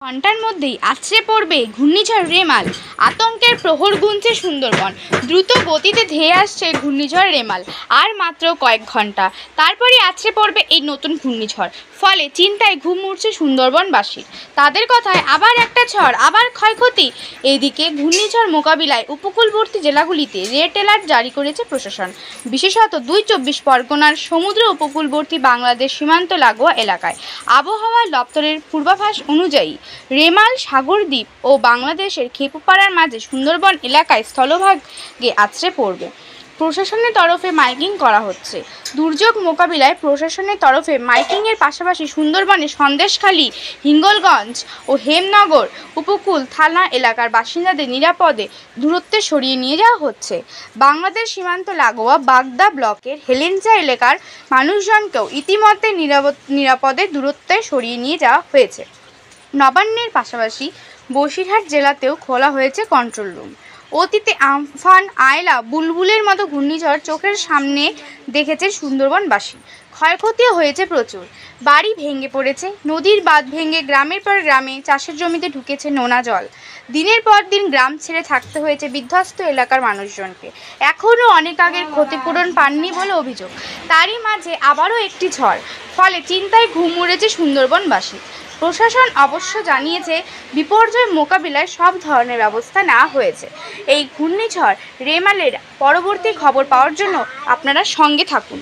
ঘণ্টার মধ্যেই আছড়ে পড়বে ঘূর্ণিঝড় রেমাল। আতঙ্কের প্রহর গুনছে সুন্দরবন। দ্রুত গতিতে ধেয়ে আসছে ঘূর্ণিঝড় রেমাল। আর মাত্র কয়েক ঘন্টা, তারপরই আছড়ে পড়বে এই নতুন ঘূর্ণিঝড়। ফলে চিন্তায় ঘুম উড়ছে সুন্দরবনবাসীর। তাদের কথায় আবার একটা ঝড়, আবার ক্ষয়ক্ষতি। এদিকে ঘূর্ণিঝড় মোকাবিলায় উপকূলবর্তী জেলাগুলিতে রেড অ্যালার্ট জারি করেছে প্রশাসন, বিশেষত ২ পরগনার সমুদ্র উপকূলবর্তী বাংলাদেশ সীমান্ত লাগোয়া এলাকায়। আবহাওয়া দপ্তরের পূর্বাভাস অনুযায়ী রেমাল সাগরদ্বীপ ও বাংলাদেশের খেপুপাড়ার মাঝে সুন্দরবন এলাকায় স্থলভাগে আছড়ে পড়বে। প্রশাসনের তরফে মাইকিং করা হচ্ছে। দুর্যোগ মোকাবিলায় প্রশাসনের তরফে মাইকিংয়ের পাশাপাশি সুন্দরবনের সন্দেশখালী, হিঙ্গলগঞ্জ ও হেমনগর উপকূল থানা এলাকার বাসিন্দাদের নিরাপদে দূরত্বে সরিয়ে নিয়ে যাওয়া হচ্ছে। বাংলাদেশ সীমান্ত লাগোয়া বাগদা ব্লকের হেলেঞ্জা এলাকার মানুষজনকেও ইতিমধ্যে নিরাপদে দূরত্বে সরিয়ে নিয়ে যাওয়া হয়েছে। নবান্নের পাশাপাশি বসিরহাট জেলাতেও খোলা হয়েছে কন্ট্রোল রুম। অতীতে আমফান, আয়লা, বুলবুলের মতো ঘূর্ণিঝড় চোখের সামনে দেখেছে সুন্দরবনবাসী। ক্ষয়ক্ষতিও হয়েছে প্রচুর। বাড়ি ভেঙে পড়েছে, নদীর বাঁধ ভেঙে গ্রামের পর গ্রামে চাষের জমিতে ঢুকেছে নোনা জল। দিনের পর দিন গ্রাম ছেড়ে থাকতে হয়েছে বিধ্বস্ত এলাকার মানুষজনকে। এখনও অনেক আগের ক্ষতিপূরণ পাননি বলে অভিযোগ। তারই মাঝে আবারও একটি ঝড়, ফলে চিন্তায় ঘুম উড়েছে সুন্দরবনবাসী। প্রশাসন অবশ্য জানিয়েছে বিপর্যয় মোকাবিলায় সব ধরনের ব্যবস্থা নেওয়া হয়েছে। এই ঘূর্ণিঝড় রেমালের পরবর্তী খবর পাওয়ার জন্য আপনারা সঙ্গে থাকুন।